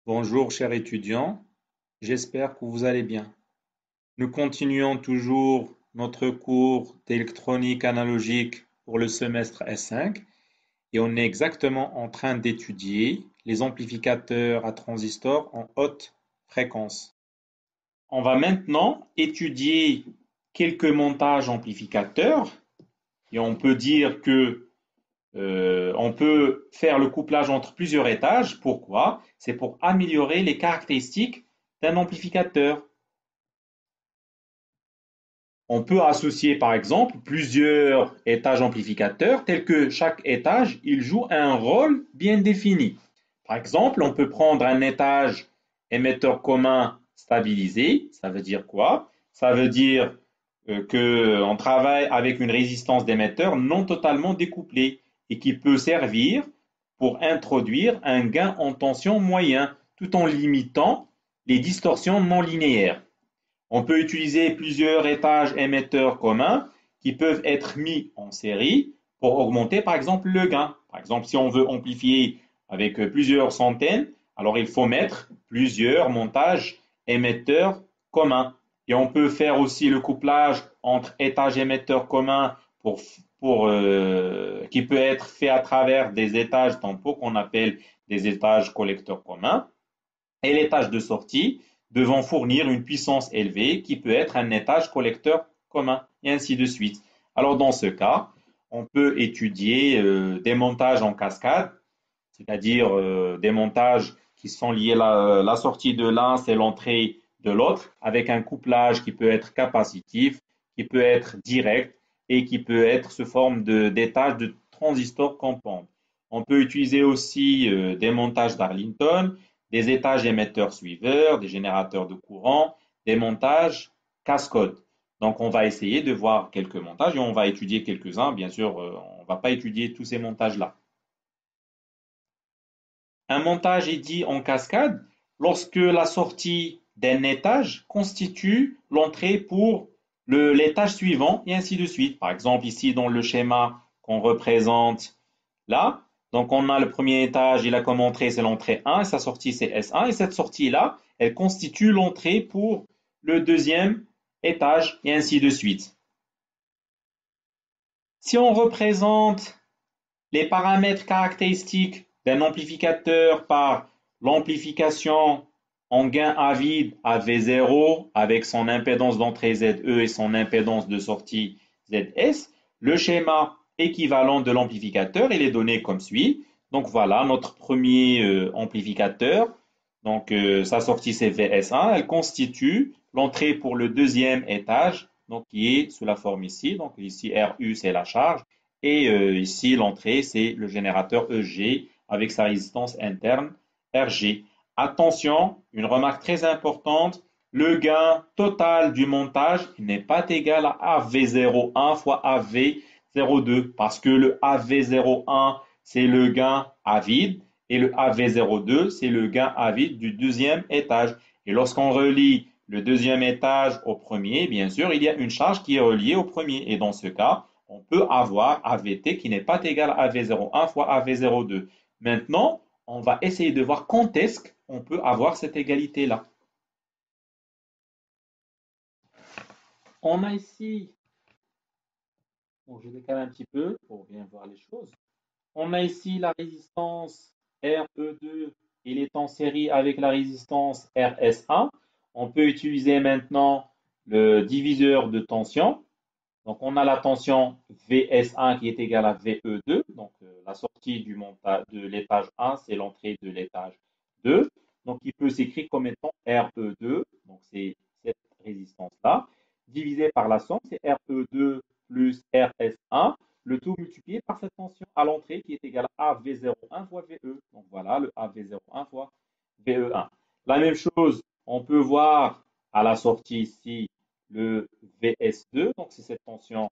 Bonjour chers étudiants, j'espère que vous allez bien. Nous continuons toujours notre cours d'électronique analogique pour le semestre S5 et on est exactement en train d'étudier les amplificateurs à transistors en haute fréquence. On va maintenant étudier quelques montages amplificateurs et on peut dire que on peut faire le couplage entre plusieurs étages. Pourquoi? C'est pour améliorer les caractéristiques d'un amplificateur. On peut associer par exemple plusieurs étages amplificateurs tels que chaque étage il joue un rôle bien défini. Par exemple, on peut prendre un étage émetteur commun stabilisé. Ça veut dire quoi? Ça veut dire qu'on travaille avec une résistance d'émetteur non totalement découplée et qui peut servir pour introduire un gain en tension moyen tout en limitant les distorsions non linéaires. On peut utiliser plusieurs étages émetteurs communs qui peuvent être mis en série pour augmenter par exemple le gain. Par exemple, si on veut amplifier avec plusieurs centaines, alors il faut mettre plusieurs montages émetteurs communs. Et on peut faire aussi le couplage entre étages émetteurs communs qui peut être fait à travers des étages tampons qu'on appelle des étages collecteurs communs et l'étage de sortie devant fournir une puissance élevée qui peut être un étage collecteur commun, et ainsi de suite. Alors dans ce cas, on peut étudier des montages en cascade, c'est-à-dire des montages qui sont liés à la sortie de l'un, c'est l'entrée de l'autre, avec un couplage qui peut être capacitif, qui peut être direct et qui peut être sous forme d'étages de transistors compounds. On peut utiliser aussi des montages d'Arlington, des étages émetteurs suiveurs, des générateurs de courant, des montages cascode. Donc, on va essayer de voir quelques montages et on va étudier quelques-uns. Bien sûr, on ne va pas étudier tous ces montages-là. Un montage est dit en cascade lorsque la sortie d'un étage constitue l'entrée pour l'étage suivant et ainsi de suite. Par exemple, ici dans le schéma qu'on représente là, donc on a le premier étage, il a comme entrée, c'est l'entrée 1 et sa sortie c'est S1 et cette sortie-là, elle constitue l'entrée pour le deuxième étage et ainsi de suite. Si on représente les paramètres caractéristiques d'un amplificateur par l'amplification en gain à vide à V0 avec son impédance d'entrée ZE et son impédance de sortie ZS. Le schéma équivalent de l'amplificateur, il est donné comme suit. Donc voilà notre premier amplificateur. Donc sa sortie c'est VS1. Elle constitue l'entrée pour le deuxième étage, donc qui est sous la forme ici. Donc ici RU c'est la charge. Et ici, l'entrée, c'est le générateur EG avec sa résistance interne RG. Attention, une remarque très importante, le gain total du montage n'est pas égal à AV01 fois AV02 parce que le AV01, c'est le gain à vide et le AV02, c'est le gain à vide du deuxième étage. Et lorsqu'on relie le deuxième étage au premier, bien sûr, il y a une charge qui est reliée au premier. Et dans ce cas, on peut avoir AVT qui n'est pas égal à AV01 fois AV02. Maintenant, on va essayer de voir quand est-ce qu'on peut avoir cette égalité-là. On a ici, bon, je décale un petit peu pour bien voir les choses. On a ici la résistance RE2, il est en série avec la résistance RS1. On peut utiliser maintenant le diviseur de tension. Donc, on a la tension VS1 qui est égale à VE2. Donc, la sortie de l'étage 1, c'est l'entrée de l'étage 2. Donc, il peut s'écrire comme étant RE2. Donc, c'est cette résistance-là. Divisé par la somme, c'est RE2 plus RS1. Le tout multiplié par cette tension à l'entrée qui est égale à AV01 fois VE. Donc, voilà le AV01 fois VE1. La même chose, on peut voir à la sortie ici le VS2, donc c'est cette tension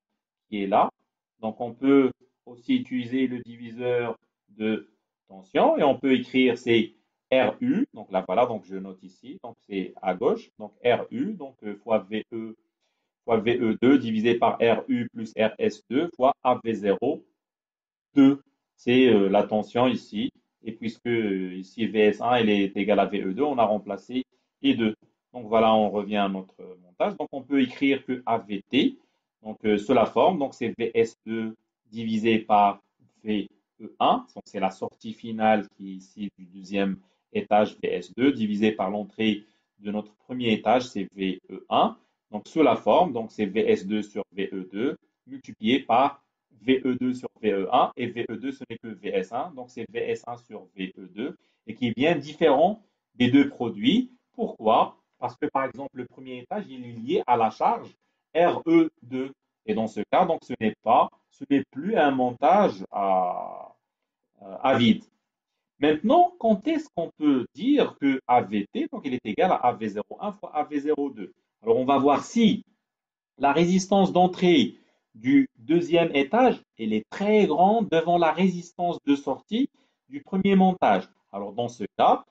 qui est là. Donc on peut aussi utiliser le diviseur de tension et on peut écrire c'est RU, donc là voilà, donc je note ici, donc c'est à gauche, donc RU, donc fois VE fois VE2 divisé par RU plus RS2 fois AV0, 2. C'est la tension ici Et puisque ici VS1 elle est égale à VE2, on a remplacé E2. Donc voilà, on revient à notre montage. Donc on peut écrire que AVT, donc sous la forme, donc c'est VS2 divisé par VE1, donc c'est la sortie finale qui est ici du deuxième étage VS2, divisé par l'entrée de notre premier étage, c'est VE1. Donc sous la forme, donc c'est VS2 sur VE2 multiplié par VE2 sur VE1 et VE2 ce n'est que VS1, donc c'est VS1 sur VE2 et qui est bien différent des deux produits. Pourquoi? Parce que par exemple le premier étage il est lié à la charge RE2 et dans ce cas donc ce n'est plus un montage à vide. Maintenant, quand est-ce qu'on peut dire que AVT, donc il est égal à AV01 fois AV02? Alors on va voir si la résistance d'entrée du deuxième étage, elle est très grande devant la résistance de sortie du premier montage. Alors dans ce cas,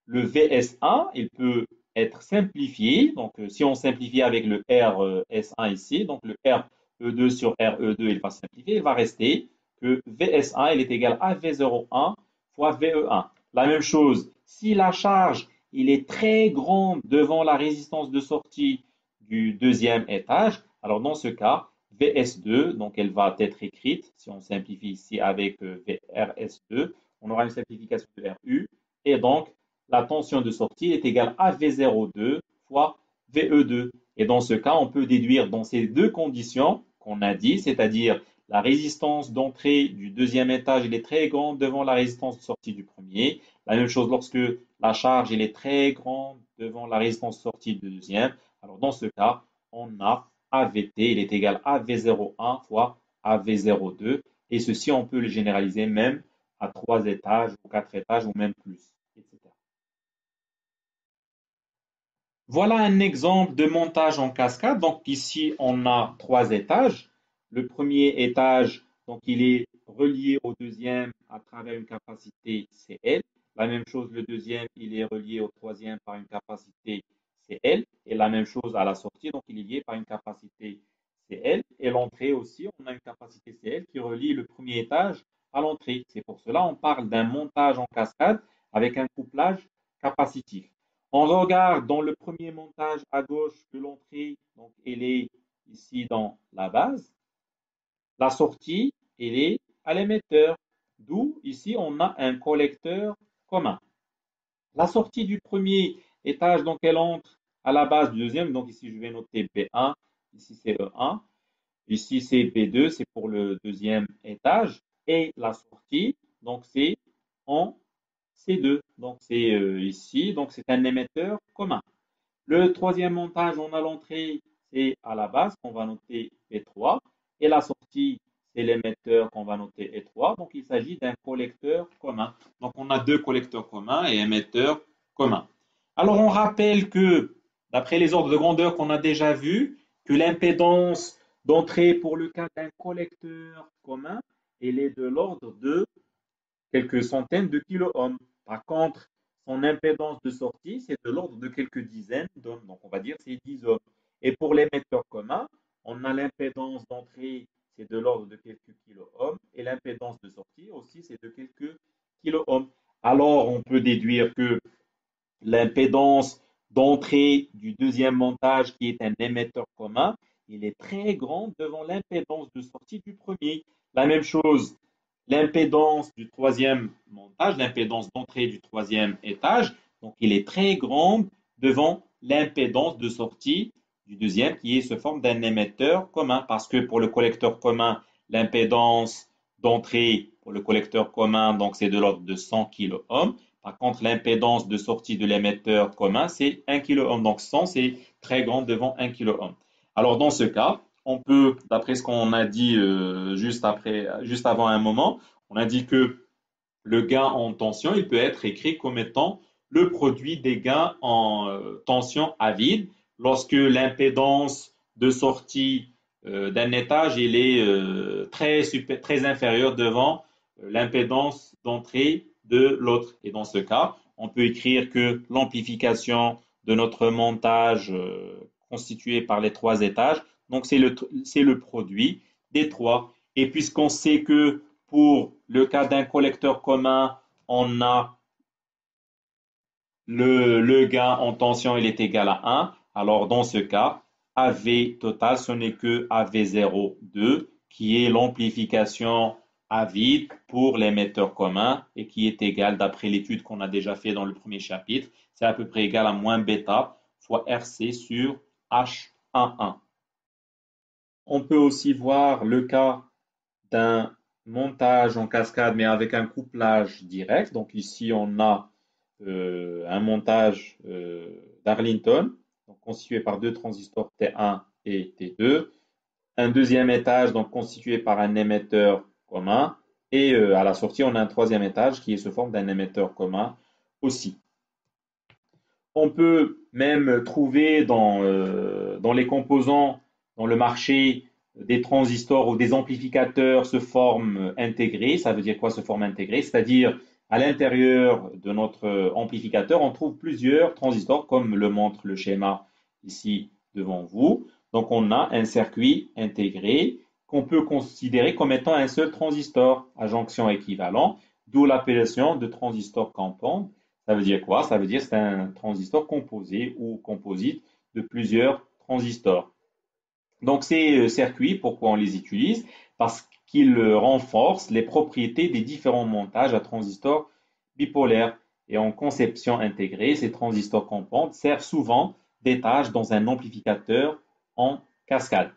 le VS1, il peut être simplifié. Donc si on simplifie avec le RS1 ici, donc le RE2 sur RE2, il va simplifier, il va rester que VS1, il est égal à V01 fois VE1. La même chose, si la charge, il est très grande devant la résistance de sortie du deuxième étage, alors dans ce cas, VS2, donc elle va être écrite, si on simplifie ici avec VRS2, on aura une simplification de RU, et donc la tension de sortie est égale à V02 fois VE2. Et dans ce cas, on peut déduire dans ces deux conditions qu'on a dit, c'est-à-dire la résistance d'entrée du deuxième étage elle est très grande devant la résistance de sortie du premier. La même chose lorsque la charge elle est très grande devant la résistance de sortie du deuxième. Alors dans ce cas, on a AVT, il est égal à V01 fois AV02. Et ceci, on peut le généraliser même à 3 étages ou 4 étages ou même plus, etc. Voilà un exemple de montage en cascade. Donc ici, on a 3 étages. Le premier étage, donc il est relié au deuxième à travers une capacité CL. La même chose, le deuxième, il est relié au troisième par une capacité CL. Et la même chose à la sortie, donc il est lié par une capacité CL. Et l'entrée aussi, on a une capacité CL qui relie le premier étage à l'entrée. C'est pour cela qu'on parle d'un montage en cascade avec un couplage capacitif. On regarde dans le premier montage à gauche de l'entrée, donc elle est ici dans la base. La sortie, elle est à l'émetteur, d'où ici on a un collecteur commun. La sortie du premier étage, donc elle entre à la base du deuxième, donc ici je vais noter B1, ici c'est E1, ici c'est B2, c'est pour le deuxième étage, et la sortie, donc c'est en C2, donc c'est ici, donc c'est un émetteur commun. Le troisième montage, on a l'entrée, c'est à la base qu'on va noter E3 et la sortie, c'est l'émetteur qu'on va noter E3. Donc il s'agit d'un collecteur commun. Donc on a deux collecteurs communs et émetteurs communs. Alors on rappelle que, d'après les ordres de grandeur qu'on a déjà vus, que l'impédance d'entrée pour le cas d'un collecteur commun, elle est de l'ordre de quelques centaines de kilo-ohms. Par contre, son impédance de sortie, c'est de l'ordre de quelques dizaines d'ohms. Donc, on va dire c'est 10 ohms. Et pour l'émetteur commun, on a l'impédance d'entrée, c'est de l'ordre de quelques kilo-ohms. Et l'impédance de sortie aussi, c'est de quelques kilo-ohms. Alors, on peut déduire que l'impédance d'entrée du deuxième montage, qui est un émetteur commun, il est très grand devant l'impédance de sortie du premier. La même chose, l'impédance du troisième montage, l'impédance d'entrée du troisième étage, donc il est très grande devant l'impédance de sortie du deuxième qui est sous forme d'un émetteur commun parce que pour le collecteur commun, l'impédance d'entrée pour le collecteur commun, donc c'est de l'ordre de 100 kΩ. Par contre, l'impédance de sortie de l'émetteur commun, c'est 1 kΩ. Donc 100, c'est très grand devant 1 kΩ. Alors dans ce cas, on peut, d'après ce qu'on a dit juste avant un moment, on a dit que le gain en tension, il peut être écrit comme étant le produit des gains en tension à vide lorsque l'impédance de sortie d'un étage il est très inférieure devant l'impédance d'entrée de l'autre. Et dans ce cas, on peut écrire que l'amplification de notre montage constitué par les trois étages, donc c'est le produit des trois. Et puisqu'on sait que pour le cas d'un collecteur commun, on a le gain en tension, il est égal à 1. Alors, dans ce cas, AV total, ce n'est que AV02, qui est l'amplification à vide pour l'émetteur commun et qui est égal, d'après l'étude qu'on a déjà fait dans le premier chapitre, c'est à peu près égal à moins bêta fois RC sur H11. On peut aussi voir le cas d'un montage en cascade, mais avec un couplage direct. Donc ici, on a un montage d'Arlington, donc constitué par deux transistors T1 et T2. Un deuxième étage, donc constitué par un émetteur commun. Et à la sortie, on a un troisième étage qui est sous forme d'un émetteur commun aussi. On peut même trouver dans les composants, dans le marché, des transistors ou des amplificateurs se forment intégrés. Ça veut dire quoi, se forme intégrés? C'est-à-dire, à l'intérieur de notre amplificateur, on trouve plusieurs transistors, comme le montre le schéma ici devant vous. Donc, on a un circuit intégré qu'on peut considérer comme étant un seul transistor à jonction équivalent, d'où l'appellation de transistor compound. Ça veut dire quoi? Ça veut dire que c'est un transistor composé ou composite de plusieurs transistors. Donc ces circuits, pourquoi on les utilise? Parce qu'ils renforcent les propriétés des différents montages à transistors bipolaires. Et en conception intégrée, ces transistors compounds servent souvent d'étage dans un amplificateur en cascade.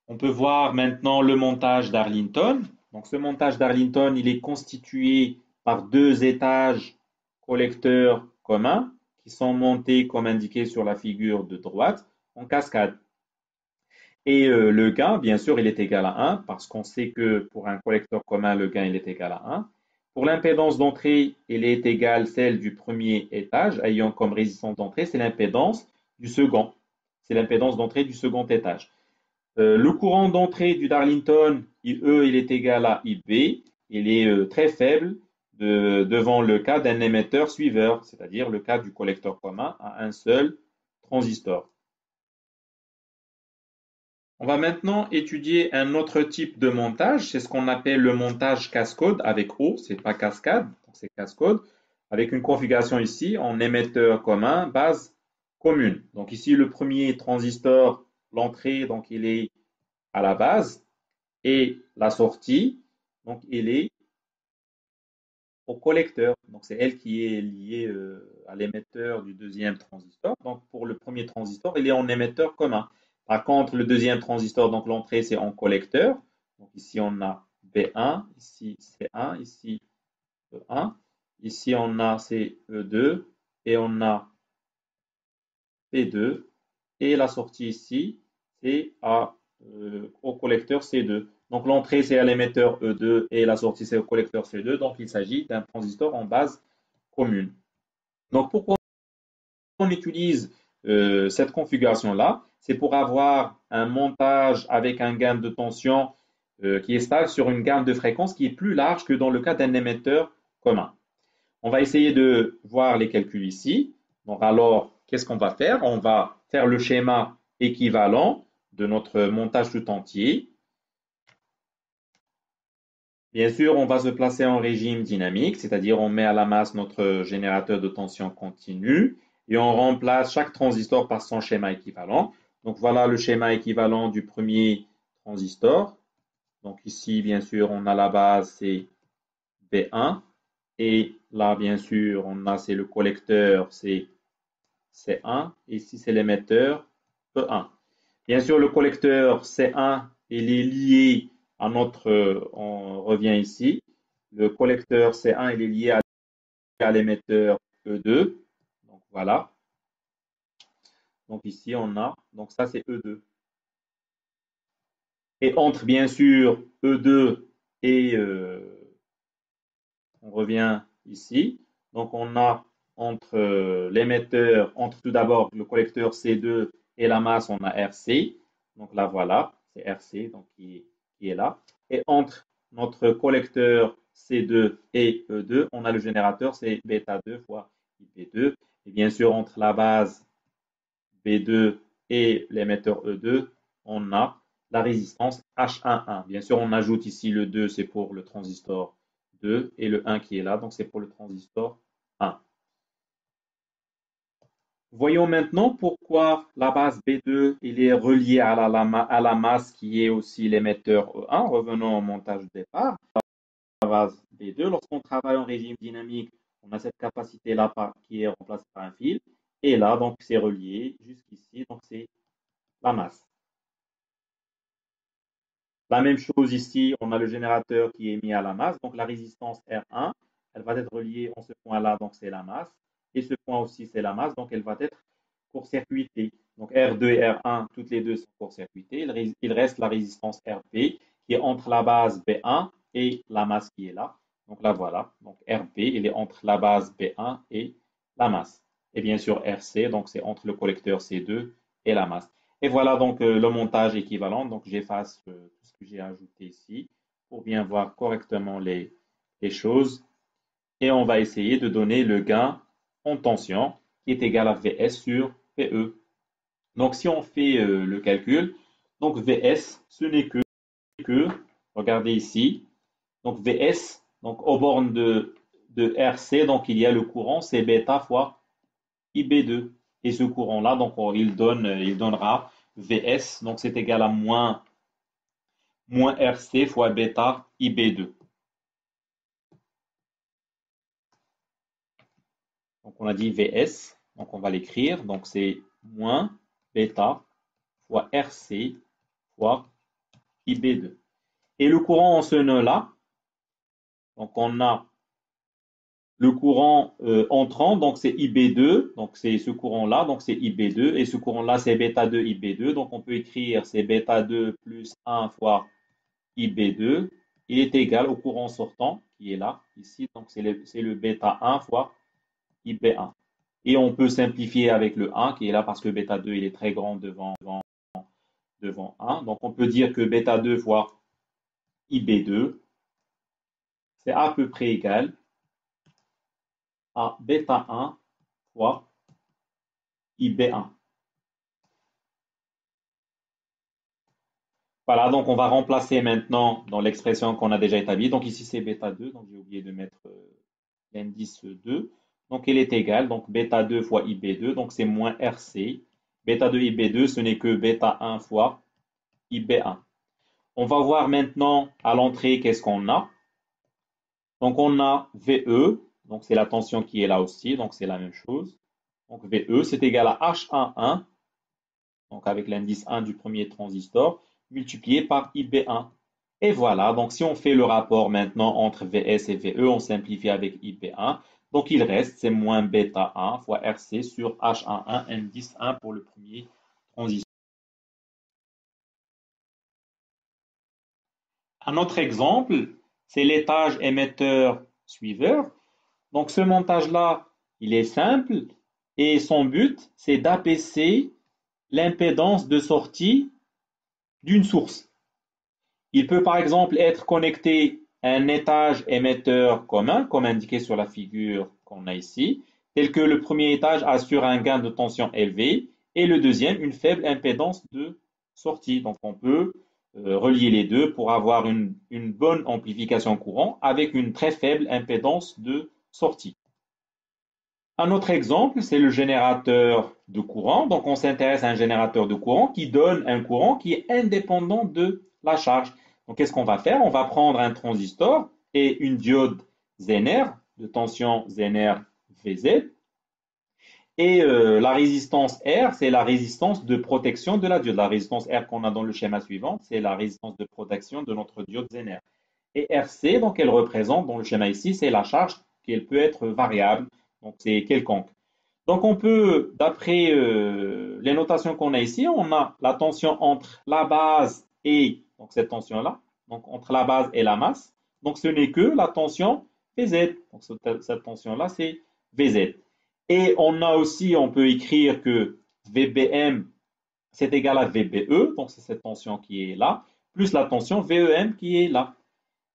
On peut voir maintenant le montage d'Arlington. Donc ce montage d'Arlington, il est constitué par deux étages collecteurs communs qui sont montés comme indiqué sur la figure de droite en cascade. Et le gain, bien sûr, il est égal à 1 parce qu'on sait que pour un collecteur commun, le gain il est égal à 1. Pour l'impédance d'entrée, elle est égale à celle du premier étage ayant comme résistance d'entrée, c'est l'impédance du second. C'est l'impédance d'entrée du second étage. Le courant d'entrée du Darlington, E, il est égal à IB. Il est très faible devant le cas d'un émetteur suiveur, c'est-à-dire le cas du collecteur commun à un seul transistor. On va maintenant étudier un autre type de montage, c'est ce qu'on appelle le montage cascade avec O, c'est pas cascade, c'est cascade, avec une configuration ici en émetteur commun, base commune. Donc ici le premier transistor, l'entrée, donc il est à la base et la sortie, donc il est au collecteur. Donc c'est elle qui est liée à l'émetteur du deuxième transistor. Donc pour le premier transistor, il est en émetteur commun. Par contre, le deuxième transistor, donc l'entrée, c'est en collecteur. Donc ici, on a B1, ici C1, ici E1. Ici, on a CE2 et on a P2. Et la sortie ici, c'est au collecteur C2. Donc l'entrée, c'est à l'émetteur E2 et la sortie, c'est au collecteur C2. Donc il s'agit d'un transistor en base commune. Donc pourquoi on utilise cette configuration-là? C'est pour avoir un montage avec un gain de tension qui est stable sur une gamme de fréquences qui est plus large que dans le cas d'un émetteur commun. On va essayer de voir les calculs ici. Donc alors, qu'est-ce qu'on va faire? On va faire le schéma équivalent de notre montage tout entier. Bien sûr, on va se placer en régime dynamique, c'est-à-dire on met à la masse notre générateur de tension continue et on remplace chaque transistor par son schéma équivalent. Donc voilà le schéma équivalent du premier transistor. Donc ici, bien sûr, on a la base, c'est B1. Et là, bien sûr, on a, c'est le collecteur, c'est C1. Et ici, c'est l'émetteur, E1. Bien sûr, le collecteur C1, il est lié à notre, on revient ici, le collecteur C1, il est lié à l'émetteur E2. Donc voilà. Donc ici, on a, donc ça c'est E2. Et entre bien sûr E2 et, on revient ici, donc on a entre l'émetteur, entre tout d'abord le collecteur C2 et la masse, on a RC. Donc là, voilà, c'est RC donc qui est là. Et entre notre collecteur C2 et E2, on a le générateur, c'est bêta 2 fois IP2. Et bien sûr, entre la base B2 et l'émetteur E2, on a la résistance H11. Bien sûr, on ajoute ici le 2, c'est pour le transistor B2 et le 1 qui est là, donc c'est pour le transistor 1. Voyons maintenant pourquoi la base B2 il est reliée à la masse qui est aussi l'émetteur E1. Revenons au montage de départ. La base B2, lorsqu'on travaille en régime dynamique, on a cette capacité-là qui est remplacée par un fil. Et là, donc, c'est relié jusqu'ici, donc c'est la masse. La même chose ici, on a le générateur qui est mis à la masse, donc la résistance R1, elle va être reliée en ce point-là, donc c'est la masse, et ce point aussi c'est la masse, donc elle va être court-circuitée. Donc R2 et R1, toutes les deux sont court-circuitées. Il reste la résistance RP qui est entre la base B1 et la masse qui est là. Donc là voilà, donc RP, il est entre la base B1 et la masse. Et bien sûr RC, donc c'est entre le collecteur C2 et la masse. Et voilà donc le montage équivalent. Donc j'efface tout ce que j'ai ajouté ici pour bien voir correctement les choses. Et on va essayer de donner le gain en tension qui est égal à Vs sur Ve. Donc si on fait le calcul, donc Vs, ce n'est que, regardez ici, donc Vs, donc aux bornes de Rc, donc il y a le courant, c'est bêta fois Ib2. Et ce courant-là, donc il donnera Vs, donc c'est égal à moins Rc fois bêta Ib2. Donc on a dit Vs, donc on va l'écrire, donc c'est moins bêta fois Rc fois Ib2. Et le courant en ce nœud-là, donc on a le courant entrant, donc c'est Ib2, donc c'est ce courant-là, donc c'est Ib2, et ce courant-là c'est bêta 2 Ib2, donc on peut écrire c'est bêta 2 plus 1 fois Ib2, il est égal au courant sortant qui est là, ici, donc c'est le bêta 1 fois Ib1. Et on peut simplifier avec le 1 qui est là parce que bêta 2 il est très grand devant 1, donc on peut dire que bêta 2 fois Ib2, c'est à peu près égal à bêta 1 fois Ib1. Voilà, donc on va remplacer maintenant dans l'expression qu'on a déjà établie. Donc ici c'est bêta 2, donc j'ai oublié de mettre l'indice 2. Donc il est égal, donc bêta 2 fois Ib2, donc c'est moins Rc. Bêta 2 Ib2, ce n'est que bêta 1 fois Ib1. On va voir maintenant à l'entrée qu'est-ce qu'on a. Donc on a VE, donc c'est la tension qui est là aussi, donc c'est la même chose. Donc VE, c'est égal à H11, donc avec l'indice 1 du premier transistor, multiplié par Ib1. Et voilà, donc si on fait le rapport maintenant entre Vs et Ve, on simplifie avec Ib1. Donc il reste, c'est moins bêta 1 fois Rc sur H11, indice 1 pour le premier transistor. Un autre exemple, c'est l'étage émetteur-suiveur. Donc ce montage-là, il est simple et son but, c'est d'abaisser l'impédance de sortie d'une source. Il peut par exemple être connecté à un étage émetteur commun, comme indiqué sur la figure qu'on a ici, tel que le premier étage assure un gain de tension élevé et le deuxième une faible impédance de sortie. Donc on peut relier les deux pour avoir une bonne amplification courant avec une très faible impédance de sortie. Un autre exemple, c'est le générateur de courant. Donc, on s'intéresse à un générateur de courant qui donne un courant qui est indépendant de la charge. Donc, qu'est-ce qu'on va faire? On va prendre un transistor et une diode Zener de tension Zener VZ. Et la résistance R, c'est la résistance de protection de la diode. La résistance R qu'on a dans le schéma suivant, c'est la résistance de protection de notre diode Zener. Et RC, donc, elle représente dans le schéma ici, c'est la charge qui peut être variable. Donc, c'est quelconque. Donc, on peut, d'après les notations qu'on a ici, on a la tension entre la base et donc cette tension-là, donc entre la base et la masse. Donc, ce n'est que la tension Vz. Donc, cette tension-là, c'est Vz. Et on a aussi, on peut écrire que VBM, c'est égal à VBE, donc c'est cette tension qui est là, plus la tension VEM qui est là.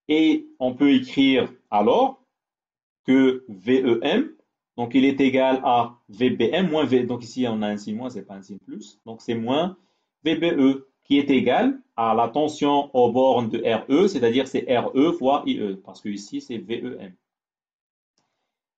Et on peut écrire alors que VEM, donc il est égal à VBM moins V. Donc ici, on a un signe moins, ce n'est pas un signe plus. Donc c'est moins VBE qui est égal à la tension aux bornes de RE, c'est-à-dire c'est RE fois IE, parce que ici c'est VEM.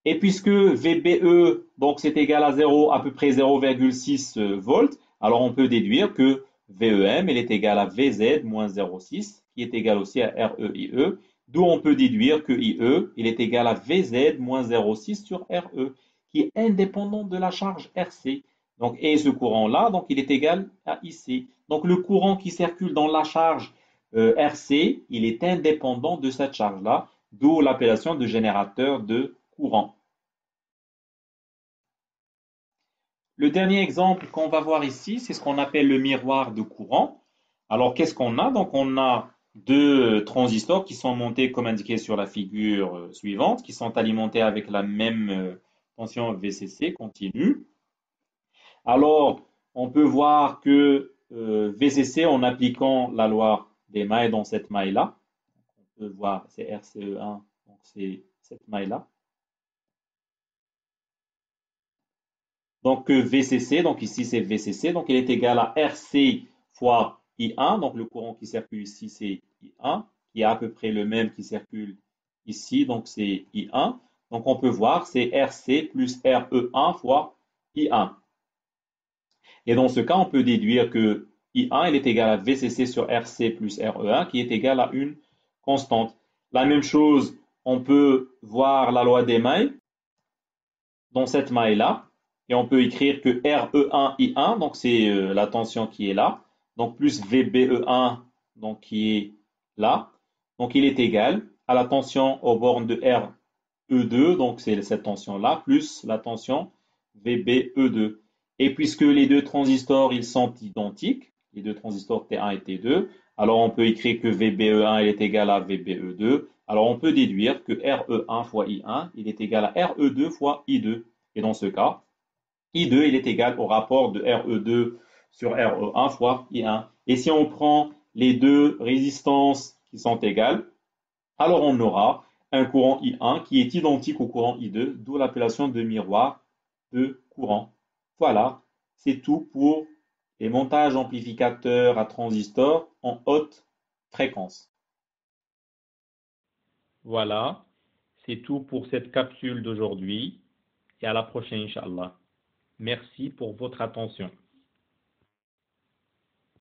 Et puisque VBE, donc c'est égal à 0, à peu près 0,6 volts, alors on peut déduire que VEM, il est égal à VZ moins 0,6, qui est égal aussi à REIE, d'où on peut déduire que IE, il est égal à VZ moins 0,6 sur RE, qui est indépendant de la charge RC. Donc, et ce courant-là, donc il est égal à IC. Donc le courant qui circule dans la charge RC, il est indépendant de cette charge-là, d'où l'appellation de générateur de courant. Le dernier exemple qu'on va voir ici, c'est ce qu'on appelle le miroir de courant. Alors, qu'est-ce qu'on a? Donc, on a deux transistors qui sont montés comme indiqué sur la figure suivante, qui sont alimentés avec la même tension VCC continue. Alors, on peut voir que VCC, en appliquant la loi des mailles dans cette maille-là, on peut voir c'est RCE1, donc c'est cette maille-là. Donc VCC, donc ici c'est VCC, donc il est égal à RC fois I1, donc le courant qui circule ici c'est I1, qui est à peu près le même qui circule ici, donc c'est I1. Donc on peut voir c'est RC plus RE1 fois I1. Et dans ce cas, on peut déduire que I1 il est égal à VCC sur RC plus RE1 qui est égal à une constante. La même chose, on peut voir la loi des mailles dans cette maille-là. Et on peut écrire que RE1I1, donc c'est la tension qui est là, donc plus VBE1, donc qui est là. Donc il est égal à la tension aux bornes de RE2, donc c'est cette tension-là, plus la tension VBE2. Et puisque les deux transistors, ils sont identiques, les deux transistors T1 et T2, alors on peut écrire que VBE1 il est égal à VBE2. Alors on peut déduire que RE1 fois I1, il est égal à RE2 fois I2. Et dans ce cas, I2 il est égal au rapport de RE2 sur RE1 fois I1. Et si on prend les deux résistances qui sont égales, alors on aura un courant I1 qui est identique au courant I2, d'où l'appellation de miroir de courant. Voilà, c'est tout pour les montages amplificateurs à transistors en haute fréquence. Voilà, c'est tout pour cette capsule d'aujourd'hui et à la prochaine, Inch'Allah. Merci pour votre attention.